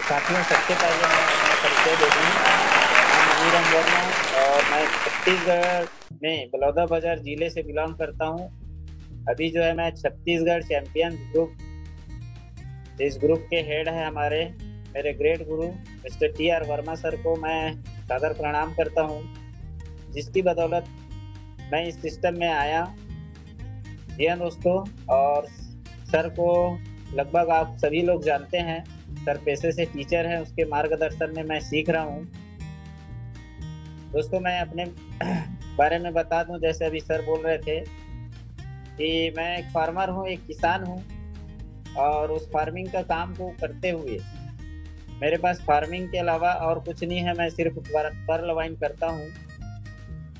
साथियों, सबसे पहले मैं अपना परिचय दे दूँ। मैं मनीराम वर्मा और मैं छत्तीसगढ़ में बलौदाबाजार जिले से बिलॉन्ग करता हूँ। अभी जो है मैं छत्तीसगढ़ चैंपियन ग्रुप, इस ग्रुप के हेड है हमारे मेरे ग्रेट गुरु mister T R Verma sir को मैं सादर प्रणाम करता हूँ, जिसकी बदौलत मैं इस सिस्टम में आया। जी हाँ दोस्तों, और सर को लगभग आप सभी लोग जानते हैं। सर पेशे से टीचर हैं, उसके मार्गदर्शन में मैं सीख रहा हूँ। दोस्तों, मैं अपने बारे में बता दूं, जैसे अभी सर बोल रहे थे कि मैं एक फार्मर हूँ, एक किसान हूँ। और उस फार्मिंग का काम को करते हुए मेरे पास फार्मिंग के अलावा और कुछ नहीं है। मैं सिर्फ पर्ल वाइन करता हूँ।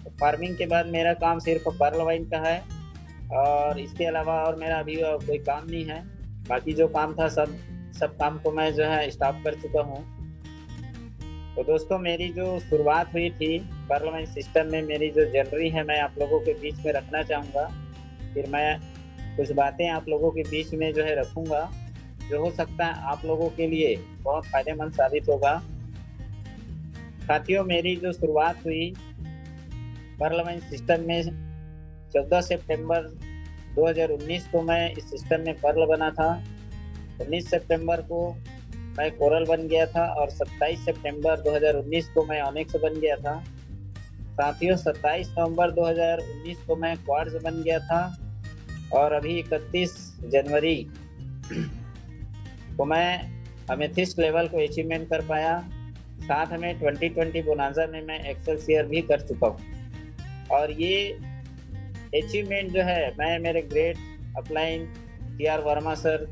तो फार्मिंग के बाद मेरा काम सिर्फ पर्ल वाइन का है, और इसके अलावा और मेरा अभी कोई काम नहीं है। बाकी जो काम था सब काम को मैं जो है स्टॉप कर चुका हूँ। तो दोस्तों, मेरी जो शुरुआत हुई थी पर्ल वाइन सिस्टम में, मेरी जो जर्नी है मैं आप लोगों के बीच में रखना चाहूँगा। फिर मैं कुछ बातें आप लोगों के बीच में जो है रखूँगा, जो हो सकता है आप लोगों के लिए बहुत फायदेमंद साबित होगा। साथियों, मेरी जो शुरुआत हुई पर्ल वाइन सिस्टम में 14 सितंबर 2019 को मैं इस सिस्टम में पर्ल बना था। 19 सितंबर को मैं कोरल बन गया था, और 27 सितंबर 2019 को मैं ऑनिक्स बन गया था। साथियों, 27 नवंबर 2019 को मैं क्वार्ट्ज बन गया था, और अभी 31 जनवरी को मैं अमेथिस्ट लेवल को अचीवमेंट कर पाया। साथ में 2020 बोनांजा में मैं एक्सेलसियर भी कर चुका हूँ। और ये अचीवमेंट जो है मैं मेरे great upline T R Verma sir,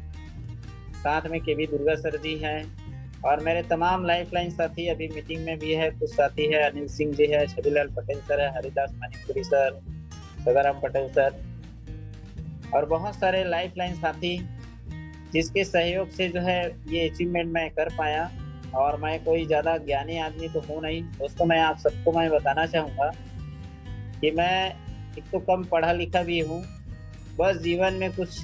साथ में के वी दुर्गा सर जी हैं, और मेरे तमाम लाइफलाइन साथी अभी मीटिंग में भी है। कुछ साथी है, अनिल सिंह जी है, छबिलाल पटेल सर है, हरिदास मणिपुरी सर, सदाराम पटेल सर, और बहुत सारे लाइफलाइन साथी जिसके सहयोग से जो है ये अचीवमेंट मैं कर पाया। और मैं कोई ज़्यादा ज्ञानी आदमी तो हूँ नहीं दोस्तों। मैं आप सबको मैं बताना चाहूँगा कि मैं एक तो कम पढ़ा लिखा भी हूँ। बस जीवन में कुछ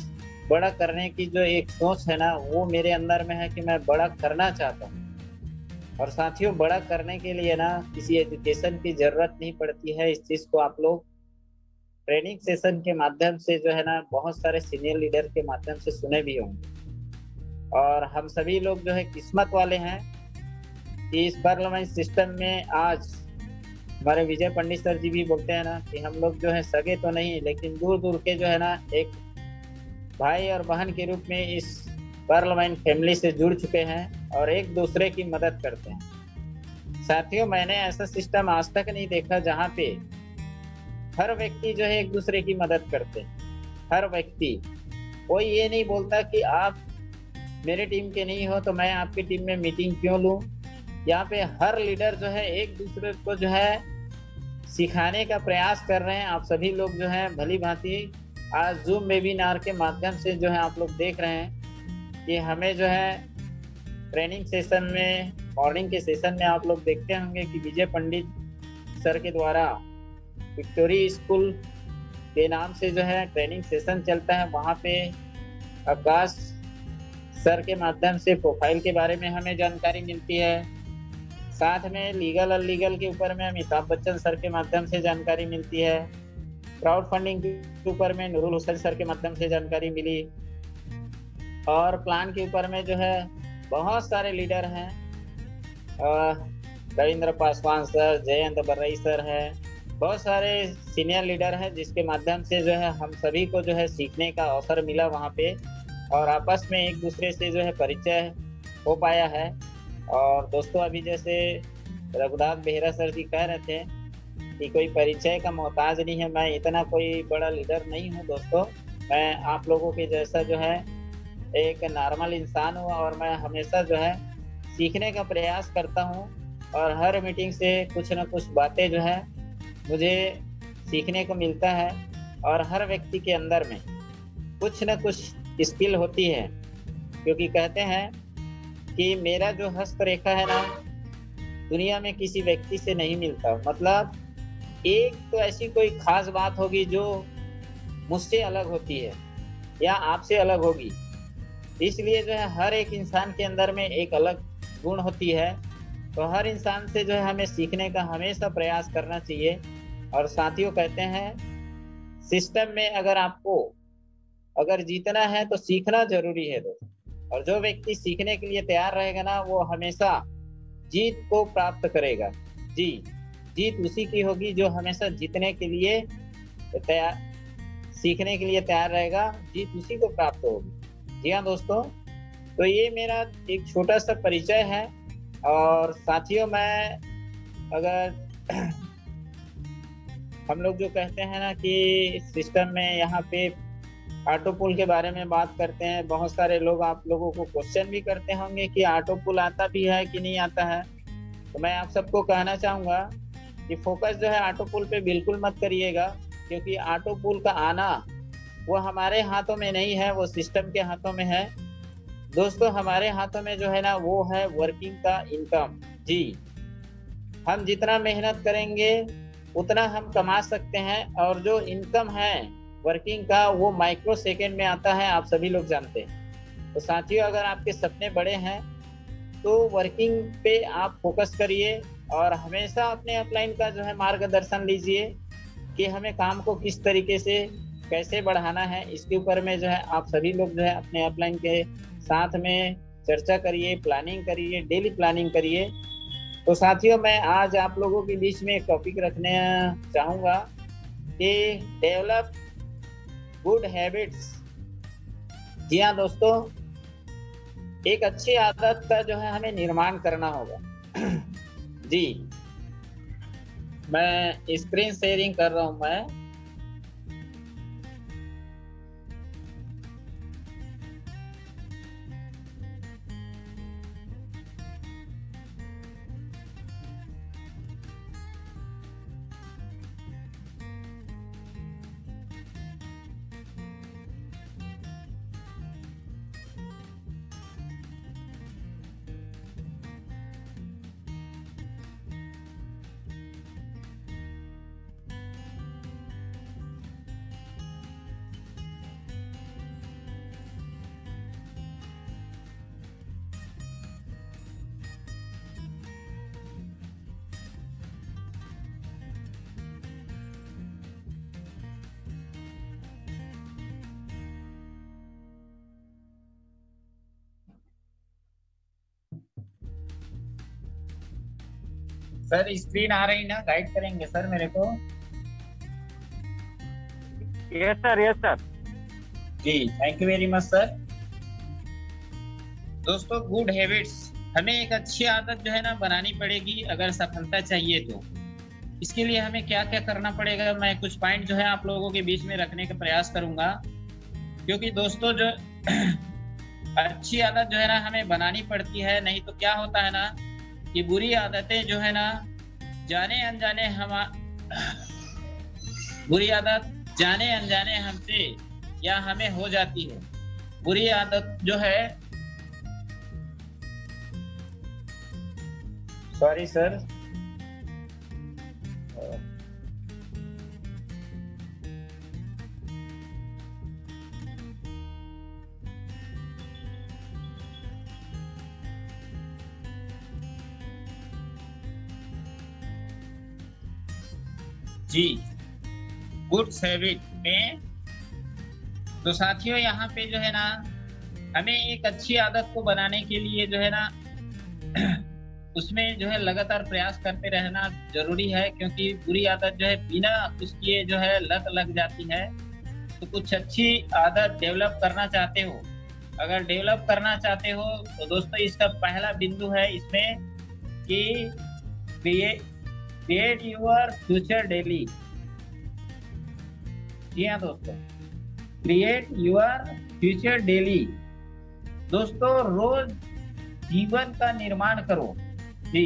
बड़ा करने की जो एक सोच है ना, वो मेरे अंदर में है कि मैं बड़ा करना चाहता हूँ। और साथियों, बड़ा करने के लिए ना किसी एजुकेशन की जरूरत नहीं पड़ती है। इस चीज़ को आप लोग ट्रेनिंग सेशन के माध्यम से जो है ना, बहुत सारे सीनियर लीडर के माध्यम से सुने भी होंगे। और हम सभी लोग जो है किस्मत वाले हैं कि इस पर्ल वाइन सिस्टम में आज हमारे विजय पंडित सर जी भी बोलते हैं ना कि हम लोग जो है सगे तो नहीं, लेकिन दूर दूर के जो है ना एक भाई और बहन के रूप में इस पर्ल वाइन फैमिली से जुड़ चुके हैं और एक दूसरे की मदद करते हैं। साथियों, मैंने ऐसा सिस्टम आज तक नहीं देखा जहाँ पे हर व्यक्ति जो है एक दूसरे की मदद करते हैं। हर व्यक्ति, कोई ये नहीं बोलता कि आप मेरे टीम के नहीं हो तो मैं आपकी टीम में मीटिंग क्यों लूं। यहाँ पे हर लीडर जो है एक दूसरे को जो है सिखाने का प्रयास कर रहे हैं। आप सभी लोग जो है भली भांति आज जूम वेबिनार के माध्यम से जो है आप लोग देख रहे हैं कि हमें जो है ट्रेनिंग सेशन में, मॉर्निंग के सेशन में आप लोग देखते होंगे कि विजय पंडित सर के द्वारा विक्टोरी स्कूल के नाम से जो है ट्रेनिंग सेशन चलता है। वहाँ पे आकाश सर के माध्यम से प्रोफाइल के बारे में हमें जानकारी मिलती है। साथ में लीगल और लीगल के ऊपर में अमिताभ बच्चन सर के माध्यम से जानकारी मिलती है। क्राउड फंडिंग के ऊपर में नूरुल हुसैन सर के माध्यम से जानकारी मिली। और प्लान के ऊपर में जो है बहुत सारे लीडर हैं, रविंद्र पासवान सर, जयंत बर्रई सर है, बहुत सारे सीनियर लीडर हैं जिसके माध्यम से जो है हम सभी को जो है सीखने का अवसर मिला वहाँ पे, और आपस में एक दूसरे से जो है परिचय हो पाया है। और दोस्तों, अभी जैसे रघुनाथ बेहरा सर जी कह रहे थे कि कोई परिचय का मोहताज नहीं है। मैं इतना कोई बड़ा लीडर नहीं हूँ दोस्तों। मैं आप लोगों के जैसा जो है एक नॉर्मल इंसान हूँ, और मैं हमेशा जो है सीखने का प्रयास करता हूँ। और हर मीटिंग से कुछ ना कुछ बातें जो है मुझे सीखने को मिलता है। और हर व्यक्ति के अंदर में कुछ ना कुछ स्किल होती है, क्योंकि कहते हैं कि मेरा जो हस्तरेखा है ना, दुनिया में किसी व्यक्ति से नहीं मिलता। मतलब एक तो ऐसी कोई खास बात होगी जो मुझसे अलग होती है या आपसे अलग होगी। इसलिए जो है हर एक इंसान के अंदर में एक अलग गुण होती है। तो हर इंसान से जो है हमें सीखने का हमेशा प्रयास करना चाहिए। और साथियों कहते हैं, सिस्टम में अगर आपको अगर जीतना है तो सीखना जरूरी है दोस्त। और जो व्यक्ति सीखने के लिए तैयार रहेगा ना, वो हमेशा जीत को प्राप्त करेगा। जी, जीत उसी की होगी जो हमेशा जीतने के लिए तैयार, सीखने के लिए तैयार रहेगा। जीत उसी को प्राप्त होगी। जी हाँ दोस्तों, तो ये मेरा एक छोटा सा परिचय है। और साथियों, मैं अगर हम लोग जो कहते हैं ना कि सिस्टम में यहाँ पे ऑटो पुल के बारे में बात करते हैं, बहुत सारे लोग आप लोगों को क्वेश्चन भी करते होंगे कि ऑटो पुल आता भी है कि नहीं आता है। तो मैं आप सबको कहना चाहूँगा कि फोकस जो है ऑटो पुल पे बिल्कुल मत करिएगा, क्योंकि ऑटो पुल का आना वो हमारे हाथों में नहीं है, वो सिस्टम के हाथों में है। दोस्तों, हमारे हाथों में जो है ना, वो है वर्किंग का इनकम। जी, हम जितना मेहनत करेंगे उतना हम कमा सकते हैं। और जो इनकम है वर्किंग का, वो माइक्रो सेकेंड में आता है, आप सभी लोग जानते हैं। तो साथियों, अगर आपके सपने बड़े हैं तो वर्किंग पे आप फोकस करिए और हमेशा अपने अपलाइन का जो है मार्गदर्शन लीजिए कि हमें काम को किस तरीके से कैसे बढ़ाना है। इसके ऊपर में जो है आप सभी लोग जो है अपने अपलाइन के साथ में चर्चा करिए, प्लानिंग करिए, डेली प्लानिंग करिए। तो साथियों, मैं आज आप लोगों के बीच में एक टॉपिक रखने चाहूँगा कि डेवलप गुड हैबिट्स। जी हाँ दोस्तों, एक अच्छी आदत का जो है हमें निर्माण करना होगा। जी, मैं स्क्रीन शेयरिंग कर रहा हूँ मैं। सर, स्क्रीन आ रही ना? गाइड करेंगे सर मेरे को? Yes sir, yes sir. जी, thank you very much sir. दोस्तों, गुड हैबिट्स, हमें एक अच्छी आदत जो है ना बनानी पड़ेगी अगर सफलता चाहिए तो। इसके लिए हमें क्या क्या करना पड़ेगा, मैं कुछ पॉइंट जो है आप लोगों के बीच में रखने का प्रयास करूंगा। क्योंकि दोस्तों, जो अच्छी आदत जो है ना हमें बनानी पड़ती है, नहीं तो क्या होता है ना कि बुरी आदतें जो है ना जाने अनजाने बुरी आदत जाने अनजाने हमसे या हमें हो जाती है। बुरी आदत जो है, सॉरी सर, जी, गुड हैबिट में तो साथियों यहाँ पे जो है ना हमें एक अच्छी आदत को बनाने के लिए जो है ना उसमें जो है लगातार प्रयास करते रहना जरूरी है। क्योंकि बुरी आदत जो है बिना उसकी जो है लत लग जाती है। तो कुछ अच्छी आदत डेवलप करना चाहते हो, अगर डेवलप करना चाहते हो तो दोस्तों इसका पहला बिंदु है इसमें कि क्रिएट योर फ्यूचर डेली। जी हाँ दोस्तों, क्रिएट योर फ्यूचर डेली। दोस्तों, रोज जीवन का निर्माण करो। जी,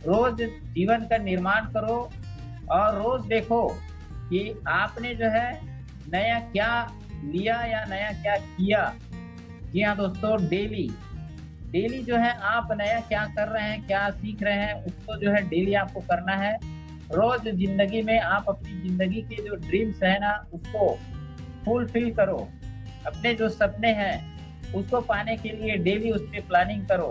रोज जीवन का निर्माण करो और रोज देखो कि आपने जो है नया क्या लिया या नया क्या किया। जी हाँ दोस्तों, डेली जो है आप नया क्या कर रहे हैं, क्या सीख रहे हैं, उसको जो है डेली आपको करना है। रोज जिंदगी में आप अपनी जिंदगी के जो ड्रीम्स है ना उसको फुलफिल करो। अपने जो सपने हैं उसको पाने के लिए डेली उस पर प्लानिंग करो।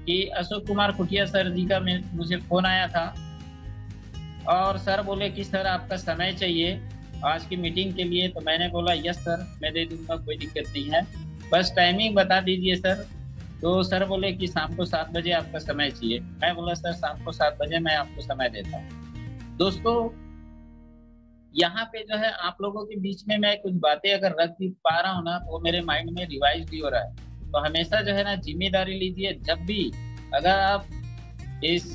कि अशोक कुमार खुटिया सर जी का मुझे फ़ोन आया था और सर बोले कि सर आपका समय चाहिए आज की मीटिंग के लिए। तो मैंने बोला यस सर, मैं दे दूँगा, कोई दिक्कत नहीं है, बस टाइमिंग बता दीजिए सर। तो सर बोले कि शाम को 7 बजे आपका समय चाहिए। मैं बोला सर शाम को 7 बजे मैं आपको समय देता हूँ। दोस्तों, यहाँ पे जो है आप लोगों के बीच में मैं कुछ बातें अगर रख भी पा रहा हूँ ना, तो मेरे माइंड में रिवाइज भी हो रहा है। तो हमेशा जो है ना जिम्मेदारी लीजिए। जब भी अगर आप इस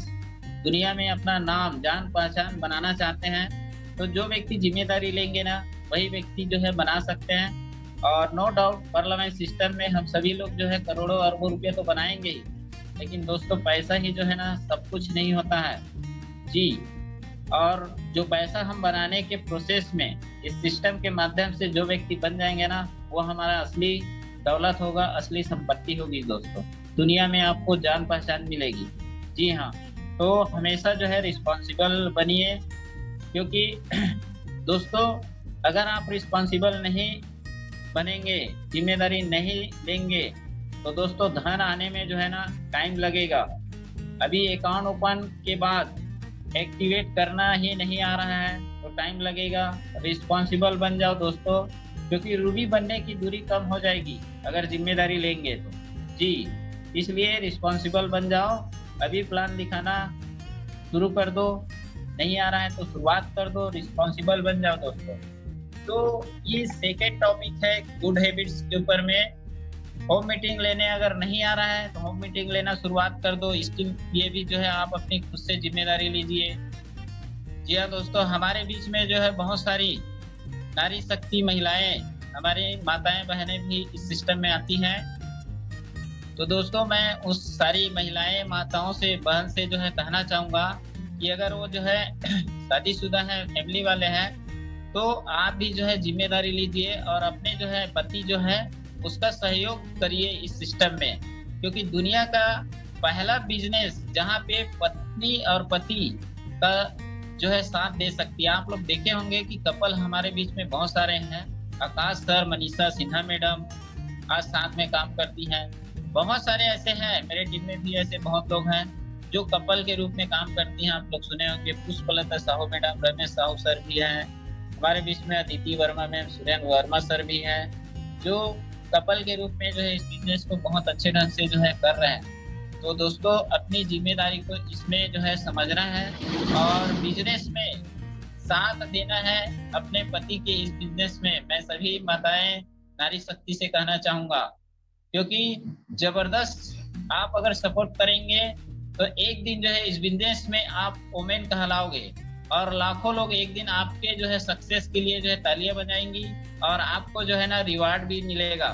दुनिया में अपना नाम जान पहचान बनाना चाहते हैं, तो जो व्यक्ति जिम्मेदारी लेंगे ना, वही व्यक्ति जो है बना सकते हैं। और नो डाउट पार्लियामेंट सिस्टम में हम सभी लोग जो है करोड़ों अरबों रुपए तो बनाएंगे ही, लेकिन दोस्तों पैसा ही जो है ना सब कुछ नहीं होता है जी। और जो पैसा हम बनाने के प्रोसेस में इस सिस्टम के माध्यम से जो व्यक्ति बन जाएंगे ना, वो हमारा असली दौलत होगा, असली संपत्ति होगी दोस्तों। दुनिया में आपको जान पहचान मिलेगी। जी हाँ, तो हमेशा जो है रिस्पॉन्सिबल बनिए, क्योंकि दोस्तों अगर आप रिस्पॉन्सिबल नहीं बनेंगे, जिम्मेदारी नहीं लेंगे, तो दोस्तों धन आने में जो है ना टाइम लगेगा। अभी अकाउंट ओपन के बाद एक्टिवेट करना ही नहीं आ रहा है तो टाइम लगेगा। रिस्पॉन्सिबल बन जाओ दोस्तों, क्योंकि रूबी बनने की दूरी कम हो जाएगी अगर जिम्मेदारी लेंगे तो जी। इसलिए रिस्पॉन्सिबल बन जाओ। अभी प्लान दिखाना शुरू कर दो, नहीं आ रहा है तो शुरुआत कर दो, रिस्पॉन्सिबल बन जाओ दोस्तों। तो ये सेकेंड टॉपिक है गुड हैबिट्स के ऊपर में। होम मीटिंग लेने अगर नहीं आ रहा है तो होम मीटिंग लेना शुरुआत कर दो। इसके लिए भी जो है आप अपनी खुद से जिम्मेदारी लीजिए। जी हाँ दोस्तों, हमारे बीच में जो है बहुत सारी नारी शक्ति महिलाएं, हमारी माताएं बहनें भी इस सिस्टम में आती हैं। तो दोस्तों मैं उस सारी महिलाएं माताओं से बहन से जो है कहना चाहूँगा कि अगर वो जो है शादीशुदा है, फैमिली वाले हैं, तो आप भी जो है जिम्मेदारी लीजिए और अपने जो है पति जो है उसका सहयोग करिए इस सिस्टम में। क्योंकि दुनिया का पहला बिजनेस जहाँ पे पत्नी और पति का जो है साथ दे सकती है। आप लोग देखे होंगे कि कपल हमारे बीच में बहुत सारे हैं। आकाश सर, मनीषा सिन्हा मैडम आज साथ में काम करती हैं। बहुत सारे ऐसे हैं, मेरे टीम में भी ऐसे बहुत लोग हैं जो कपल के रूप में काम करती हैं। आप लोग सुने होंगे पुष्पलता साहू मैडम, रमेश साहू सर भी हैं हमारे बीच में, अदिति वर्मा मैम, सुरेंद्र वर्मा सर भी हैं, जो कपल के रूप में जो है इस बिजनेस को बहुत अच्छे ढंग से जो है कर रहे हैं। तो दोस्तों अपनी जिम्मेदारी को इसमें जो है समझना है और बिजनेस में साथ देना है अपने पति के इस बिजनेस में। मैं सभी माताएं नारी शक्ति से कहना चाहूंगा, क्योंकि जबरदस्त आप अगर सपोर्ट करेंगे तो एक दिन जो है इस बिजनेस में आप वोमेन कहलाओगे और लाखों लोग एक दिन आपके जो है सक्सेस के लिए जो है तालियां बजाएंगी और आपको जो है ना रिवार्ड भी मिलेगा,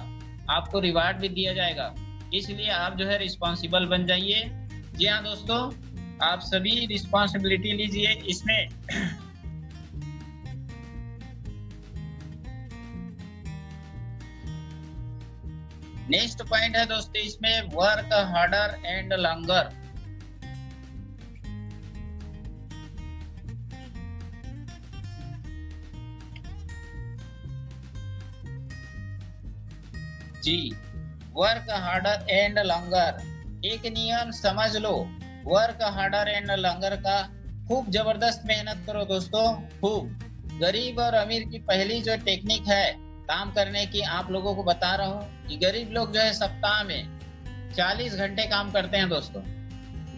आपको रिवार्ड भी दिया जाएगा। इसलिए आप जो है रिस्पॉन्सिबल बन जाइए। जी हाँ दोस्तों, आप सभी रिस्पॉन्सिबिलिटी लीजिए इसमें। नेक्स्ट पॉइंट है दोस्तों इसमें वर्क हार्डर एंड लॉन्गर। जी, वर्क हार्डर एंड लॉन्गर एक नियम समझ लो। वर्क हार्डर एंड लॉन्गर का खूब जबरदस्त मेहनत करो दोस्तों, खूब। गरीब और अमीर की पहली जो टेक्निक है काम करने की, आप लोगों को बता रहा हूँ कि गरीब लोग जो है सप्ताह में 40 घंटे काम करते हैं दोस्तों।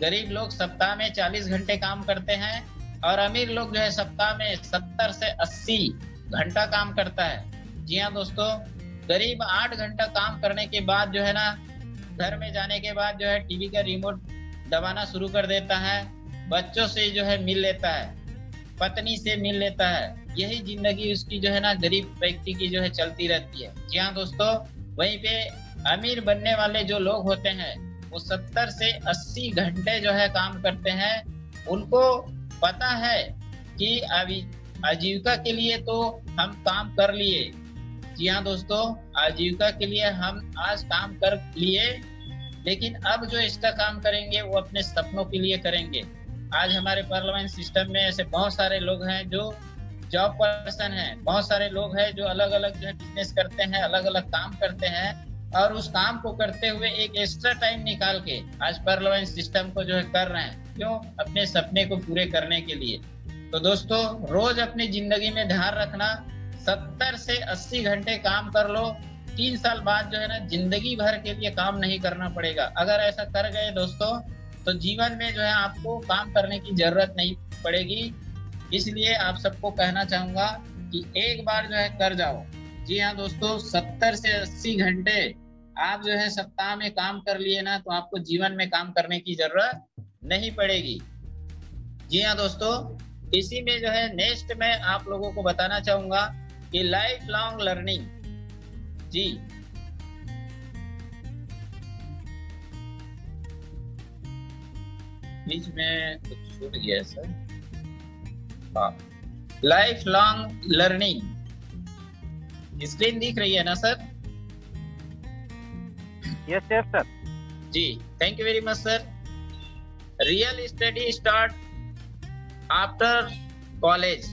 गरीब लोग सप्ताह में 40 घंटे काम करते हैं और अमीर लोग जो है सप्ताह में 70 से 80 घंटा काम करता है। जी हाँ दोस्तों, करीब 8 घंटा काम करने के बाद जो है ना घर में जाने के बाद जो है टीवी का रिमोट दबाना शुरू कर देता है, बच्चों से जो है मिल लेता है, पत्नी से मिल लेता है। यही जिंदगी उसकी जो है ना गरीब व्यक्ति की जो है चलती रहती है। जी हाँ दोस्तों, वहीं पे अमीर बनने वाले जो लोग होते हैं वो 70 से 80 घंटे जो है काम करते हैं। उनको पता है कि अभी आजीविका के लिए तो हम काम कर लिए। जी हाँ दोस्तों, आजीविका के लिए हम आज काम कर लिए, लेकिन अब जो एक्स्ट्रा काम करेंगे वो अपने सपनों के लिए करेंगे। आज हमारे पार्लियामेंट सिस्टम में ऐसे बहुत सारे लोग हैं जो जॉब पर्सन हैं, बहुत सारे लोग हैं जो अलग अलग जो है बिजनेस करते हैं, अलग अलग काम करते हैं और उस काम को करते हुए एक एक्स्ट्रा टाइम निकाल के आज परलवाइन सिस्टम को जो है कर रहे हैं, क्यों? अपने सपने को पूरे करने के लिए। तो दोस्तों रोज अपनी जिंदगी में ध्यान रखना, 70 से 80 घंटे काम कर लो, 3 साल बाद जो है ना जिंदगी भर के लिए काम नहीं करना पड़ेगा। अगर ऐसा कर गए दोस्तों तो जीवन में जो है आपको काम करने की जरूरत नहीं पड़ेगी। इसलिए आप सबको कहना चाहूंगा कि एक बार जो है कर जाओ। जी हाँ दोस्तों, 70 से 80 घंटे आप जो है सप्ताह में काम कर लिए ना तो आपको जीवन में काम करने की जरूरत नहीं पड़ेगी। जी हाँ दोस्तों, इसी में जो है नेक्स्ट मैं आप लोगों को बताना चाहूंगा कि लाइफ लॉन्ग लर्निंग। जी बीच में कुछ छूट गया सर। हाँ, लाइफ लॉन्ग लर्निंग स्क्रीन दिख रही है ना सर? Yes yes sir. जी thank you very much sir. Real study start after college.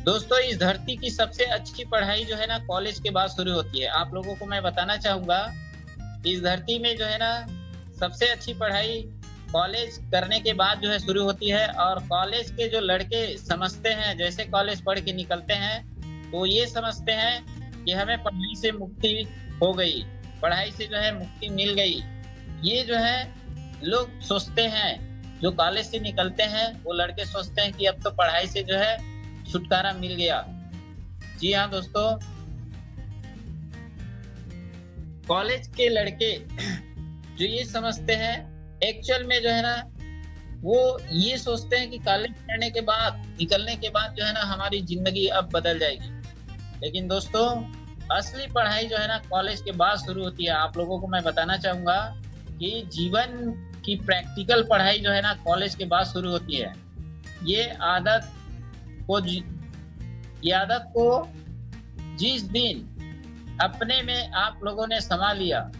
दोस्तों इस धरती की सबसे अच्छी पढ़ाई जो है ना कॉलेज के बाद शुरू होती है। आप लोगों को मैं बताना चाहूंगा इस धरती में जो है ना सबसे अच्छी पढ़ाई कॉलेज करने के बाद जो है शुरू होती है। और कॉलेज के जो लड़के समझते हैं, जैसे कॉलेज पढ़ के निकलते हैं तो ये समझते हैं कि हमें पढ़ाई से मुक्ति हो गई, पढ़ाई से जो है मुक्ति मिल गई। ये जो है लोग सोचते हैं, जो कॉलेज से निकलते हैं वो लड़के सोचते हैं कि अब तो पढ़ाई से जो है छुटकारा मिल गया। जी हाँ दोस्तों, कॉलेज के लड़के जो ये समझते हैं एक्चुअल में जो है ना वो ये सोचते हैं कि कॉलेज पढ़ने के बाद निकलने के बाद जो है ना हमारी जिंदगी अब बदल जाएगी। लेकिन दोस्तों असली पढ़ाई जो है ना कॉलेज के बाद शुरू होती है। आप लोगों को मैं बताना चाहूंगा कि जीवन की प्रैक्टिकल पढ़ाई जो है ना कॉलेज के बाद शुरू होती है। ये आदत को जिस दिन अपने में आप लोगों ने समा लिया,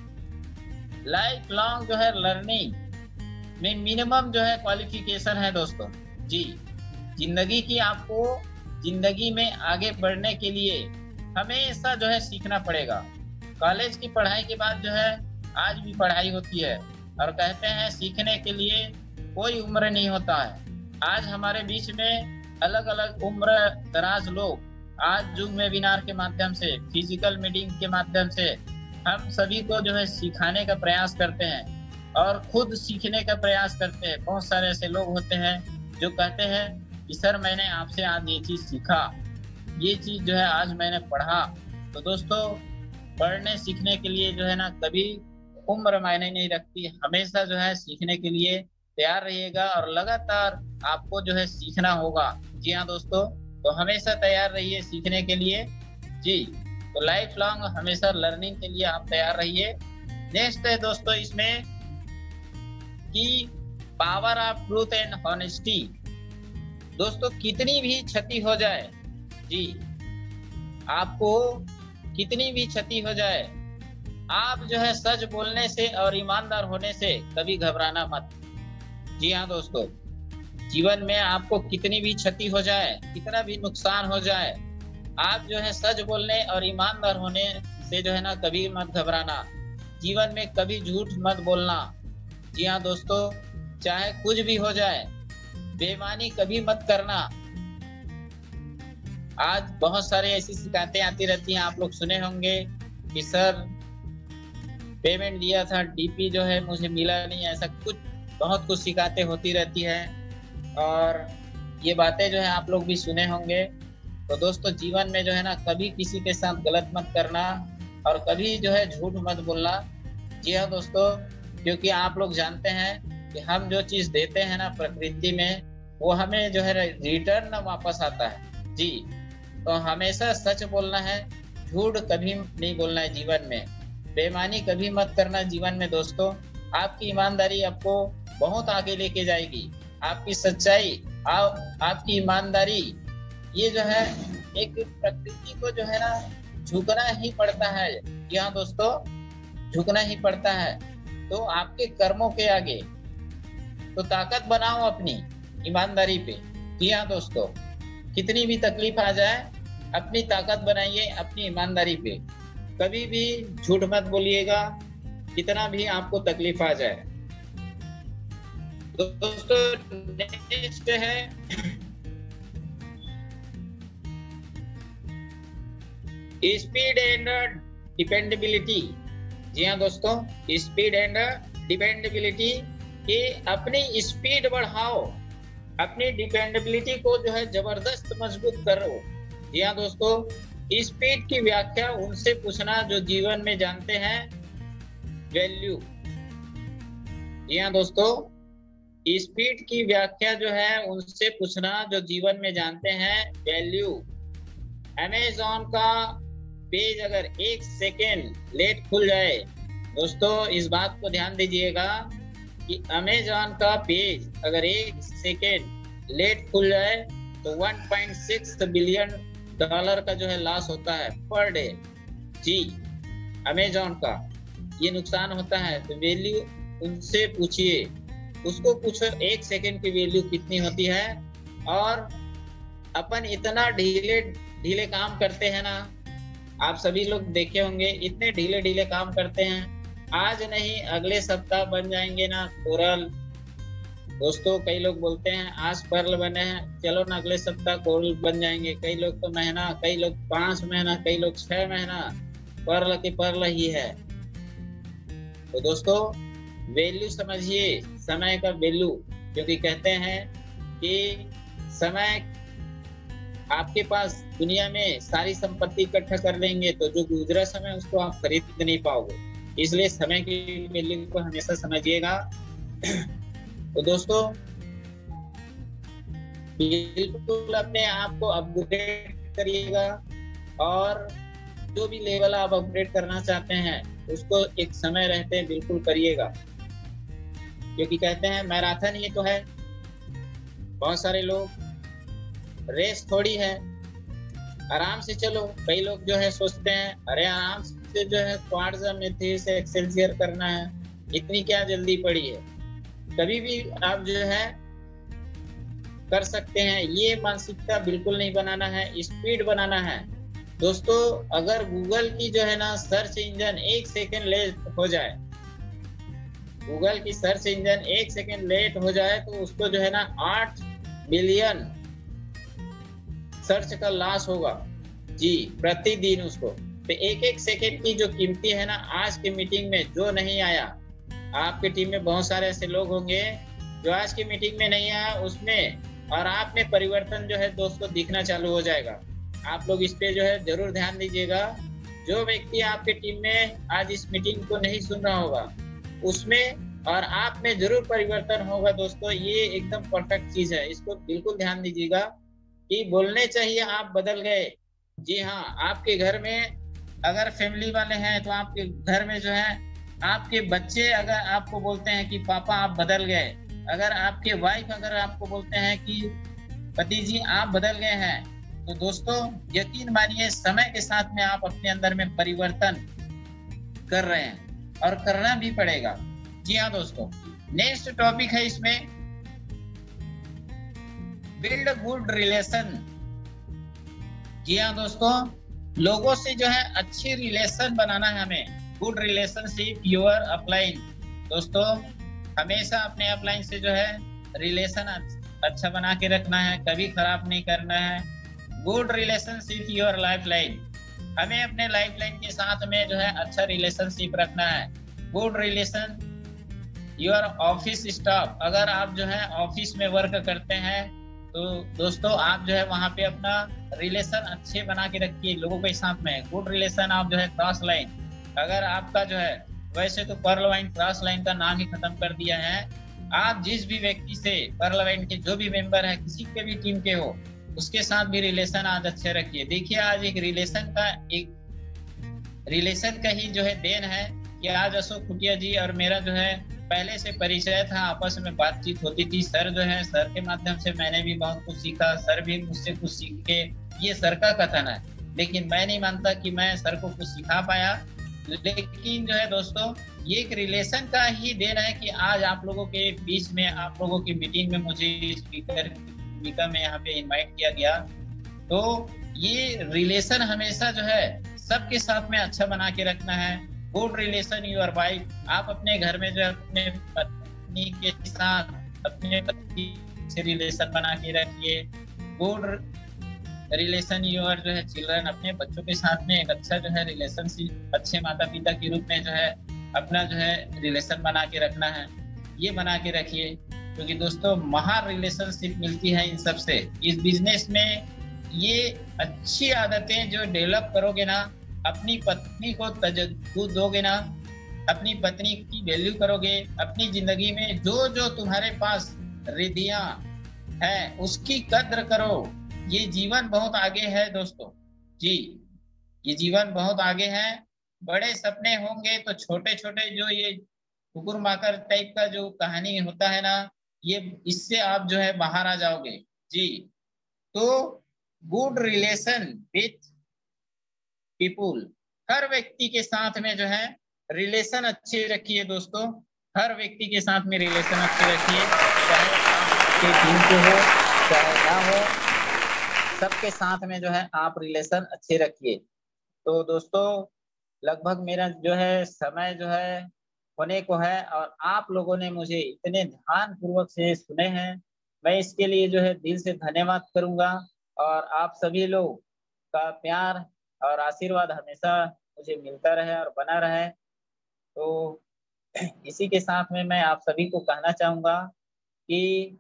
लाइफ लॉन्ग जो है लर्निंग में मिनिमम जो है क्वालिफिकेशन है दोस्तों। जी जिंदगी की आपको जिंदगी में आगे बढ़ने के लिए हमेशा जो है सीखना पड़ेगा। कॉलेज की पढ़ाई के बाद जो है आज भी पढ़ाई होती है और कहते हैं सीखने के लिए कोई उम्र नहीं होता है। आज हमारे बीच में अलग अलग उम्र दराज लोग आज जूम वेबिनार के माध्यम से, फिजिकल मीटिंग के माध्यम से हम सभी को जो है सिखाने का प्रयास करते हैं और खुद सीखने का प्रयास करते हैं। बहुत सारे ऐसे लोग होते हैं जो कहते हैं कि सर मैंने आपसे आज ये चीज सीखा, ये चीज जो है आज मैंने पढ़ा। तो दोस्तों पढ़ने सीखने के लिए जो है ना कभी उम्र मायने नहीं रखती, हमेशा जो है सीखने के लिए तैयार रहिएगा और लगातार आपको जो है सीखना होगा। जी हाँ दोस्तों, तो हमेशा तैयार रहिए सीखने के लिए। जी तो लाइफ लॉन्ग हमेशा लर्निंग के लिए आप तैयार रहिए। नेक्स्ट है दोस्तों इसमें कि power of truth and honesty. दोस्तों कितनी भी क्षति हो जाए, जी आपको कितनी भी क्षति हो जाए, आप जो है सच बोलने से और ईमानदार होने से कभी घबराना मत। जी हाँ दोस्तों, जीवन में आपको कितनी भी क्षति हो जाए, कितना भी नुकसान हो जाए, आप जो है सच बोलने और ईमानदार होने से जो है ना कभी मत घबराना। जीवन में कभी झूठ मत बोलना। जी हाँ दोस्तों, चाहे कुछ भी हो जाए बेईमानी कभी मत करना। आज बहुत सारे ऐसी शिकायतें आती रहती हैं, आप लोग सुने होंगे कि सर पेमेंट दिया था, डीपी जो है मुझे मिला नहीं, ऐसा कुछ बहुत कुछ शिकायतें होती रहती है और ये बातें जो है आप लोग भी सुने होंगे। तो दोस्तों जीवन में जो है ना कभी किसी के साथ गलत मत करना और कभी जो है झूठ मत बोलना। जी हाँ दोस्तों, क्योंकि आप लोग जानते हैं कि हम जो चीज देते हैं ना प्रकृति में वो हमें जो है रिटर्न वापस आता है। जी तो हमेशा सच बोलना है, झूठ कभी नहीं बोलना है जीवन में, बेईमानी कभी मत करना जीवन में। दोस्तों आपकी ईमानदारी आपको बहुत आगे लेके जाएगी, आपकी सच्चाई आपकी ईमानदारी, ये जो है एक प्रकृति को जो है ना झुकना ही पड़ता है। यहाँ दोस्तों झुकना ही पड़ता है। तो आपके कर्मों के आगे तो ताकत बनाओ अपनी ईमानदारी पे। जी हाँ दोस्तों, कितनी भी तकलीफ आ जाए अपनी ताकत बनाइए अपनी ईमानदारी पे। कभी भी झूठ मत बोलिएगा, कितना भी आपको तकलीफ आ जाए। दोस्तों नेक्स्ट है स्पीड एंड डिपेंडेबिलिटी। जी हाँ दोस्तों, स्पीड एंड डिपेंडेबिलिटी कि अपनी स्पीड बढ़ाओ, अपनी डिपेंडेबिलिटी को जो है जबरदस्त मजबूत करो। जी हाँ दोस्तों, स्पीड की व्याख्या उनसे पूछना जो जीवन में जानते हैं वैल्यू। जी हाँ दोस्तों, स्पीड की व्याख्या जो है उनसे पूछना जो जीवन में जानते हैं वैल्यू। अमेज़न का पेज अगर 1 सेकेंड लेट खुल जाए, दोस्तों इस बात को ध्यान दीजिएगा कि अमेज़न का पेज अगर 1 सेकेंड लेट खुल जाए तो 1.6 बिलियन डॉलर का जो है लॉस होता है पर डे। जी, अमेज़न का ये नुकसान होता है। तो वैल्यू उनसे पूछिए, उसको पूछो 1 सेकेंड की वैल्यू कितनी होती है। और अपन इतना ढीले काम करते हैं ना, आप सभी लोग देखे होंगे, इतने ढीले काम करते हैं, आज नहीं अगले सप्ताह बन जाएंगे ना कोरल। दोस्तों कई लोग बोलते हैं आज पर्ल बने हैं, चलो ना अगले सप्ताह कोरल बन जाएंगे। कई लोग तो महीना, कई लोग 5 महीना, कई लोग 6 महीना पर्ल की पर्ल ही है। तो दोस्तों वैल्यू समझिए, समय का वैल्यू, क्योंकि कहते हैं कि समय आपके पास दुनिया में सारी संपत्ति इकट्ठा कर लेंगे तो जो गुजरा समय उसको आप खरीद नहीं पाओगे। इसलिए समय की वैल्यू को हमेशा समझिएगा। तो दोस्तों बिल्कुल अपने आप को अपग्रेड करिएगा और जो भी लेवल आप अपग्रेड करना चाहते हैं उसको एक समय रहते बिल्कुल करिएगा, क्योंकि कहते हैं मैराथन ही तो है। बहुत सारे लोग रेस थोड़ी है, आराम से चलो। कई लोग जो है सोचते हैं अरे आराम से जो है क्वाड्रम मेथिस एक्सेलसियर करना है, इतनी क्या जल्दी पड़ी है। कभी भी आप जो है कर सकते हैं, ये मानसिकता बिल्कुल नहीं बनाना है, स्पीड बनाना है। दोस्तों अगर गूगल की जो है ना सर्च इंजन 1 सेकेंड लेट हो जाए, गूगल की सर्च इंजन 1 सेकेंड लेट हो जाए तो उसको जो है ना 8 बिलियन सर्च का लॉस होगा। जी, प्रतिदिन उसको। तो 1 सेकेंड की जो कीमती है ना, आज की मीटिंग में जो नहीं आया, आपकी टीम में बहुत सारे ऐसे लोग होंगे जो आज की मीटिंग में नहीं आया, उसमें और आप में परिवर्तन जो है दोस्तों दिखना चालू हो जाएगा। आप लोग इस पे जो है जरूर ध्यान दीजिएगा। जो व्यक्ति आपके टीम में आज इस मीटिंग को नहीं सुन रहा होगा, उसमें और आप में जरूर परिवर्तन होगा। दोस्तों ये एकदम परफेक्ट चीज है, इसको बिल्कुल ध्यान दीजिएगा कि बोलने चाहिए आप बदल गए। जी हाँ, आपके घर में अगर फैमिली वाले हैं तो आपके घर में जो है आपके बच्चे अगर आपको बोलते हैं कि पापा आप बदल गए, अगर आपके वाइफ अगर आपको बोलते हैं कि पति जी आप बदल गए हैं, तो दोस्तों यकीन मानिए समय के साथ में आप अपने अंदर में परिवर्तन कर रहे हैं और करना भी पड़ेगा। जी हाँ दोस्तों, नेक्स्ट टॉपिक है इसमें बिल्ड गुड रिलेशन। जी हाँ दोस्तों, लोगों से जो है अच्छी रिलेशन बनाना है हमें। Good relationship your upline. दोस्तों हमेशा अपने अपलाइन से जो है रिलेशन अच्छा बना के रखना है, कभी खराब नहीं करना है। Good relationship your life line. हमें अपने लाइफ लाइन के साथ में जो है अच्छा रिलेशनशिप रखना है। Good relation your office staff. अगर आप जो है ऑफिस में वर्क करते हैं तो दोस्तों आप जो है वहाँ पे अपना रिलेशन अच्छे बना के रखिए लोगों के साथ में। गुड रिलेशन आप जो है क्रॉस लाइन, अगर आपका जो है, वैसे तो पर्ल लाइन क्रॉस लाइन का नाम ही खत्म कर दिया है। आप जिस भी व्यक्ति से पर्ल लाइन के जो भी मेंबर है, किसी के भी टीम के हो, उसके साथ भी रिलेशन आज अच्छे रखिए। देखिए आज एक रिलेशन का ही जो है देन है कि आज अशोक खुटिया जी और मेरा जो है पहले से परिचय था, आपस में बातचीत होती थी। सर जो है, सर के माध्यम से मैंने भी बहुत कुछ सीखा, सर भी मुझसे कुछ सीख के, ये सर का कथन है, लेकिन मैं नहीं मानता कि मैं सर को कुछ सिखा पाया। लेकिन जो है दोस्तों ये एक रिलेशन का ही देन है कि आज आप लोगों के बीच में, आप लोगों की मीटिंग में मुझे स्पीकर भूमिका में यहाँ पे इन्वाइट किया गया। तो ये रिलेशन हमेशा जो है सबके साथ में अच्छा बना के रखना है। गुड रिलेशन योर वाइफ, आप अपने घर में जो है अपने पत्नी के साथ अपने पति से रिलेशन बना के रखिए। गुड रिलेशन योर जो है चिल्ड्रन, अपने बच्चों के साथ में एक अच्छा जो है रिलेशनशिप, अच्छे माता पिता के रूप में जो है अपना जो है रिलेशन बना के रखना है। ये बना के रखिए, क्योंकि दोस्तों महान रिलेशनशिप मिलती है इन सब से। इस बिजनेस में ये अच्छी आदतें जो डेवलप करोगे ना, अपनी पत्नी को तवज्जो दोगे ना, अपनी पत्नी की वैल्यू करोगे, अपनी जिंदगी में जो जो तुम्हारे पास रिधियां है उसकी कद्र करो। ये जीवन बहुत आगे है दोस्तों जी, ये जीवन बहुत आगे है। बड़े सपने होंगे तो छोटे छोटे जो ये कुकुर माकर टाइप का जो कहानी होता है ना, ये इससे आप जो है बाहर आ जाओगे जी। तो गुड रिलेशन विथ पीपुल, हर व्यक्ति के साथ में जो है रिलेशन अच्छे रखिए दोस्तों। हर व्यक्ति के साथ में रिलेशन अच्छे रखिए, चाहे आपके टीम के हो चाहे ना हो, सबके साथ में जो है आप रिलेशन अच्छे रखिए। तो दोस्तों लगभग मेरा जो है समय जो है होने को है, और आप लोगों ने मुझे इतने ध्यान पूर्वक से सुने हैं, मैं इसके लिए जो है दिल से धन्यवाद करूंगा। और आप सभी लोग का प्यार और आशीर्वाद हमेशा मुझे मिलता रहे और बना रहे। तो इसी के साथ में मैं आप सभी को कहना चाहूंगा कि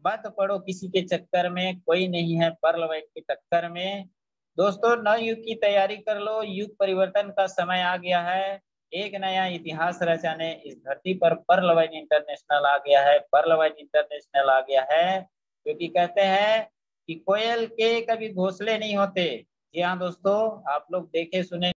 मत पड़ो किसी के चक्कर में, कोई नहीं है पर्ल वाइट के टक्कर में। दोस्तों नव युग की तैयारी कर लो, युग परिवर्तन का समय आ गया है। एक नया इतिहास रचाने इस धरती पर पर्ल वाइट इंटरनेशनल आ गया है, पर्ल वाइट इंटरनेशनल आ गया है। क्योंकि कहते हैं कि कोयल के कभी घोंसले नहीं होते। जी हाँ दोस्तों, आप लोग देखे सुने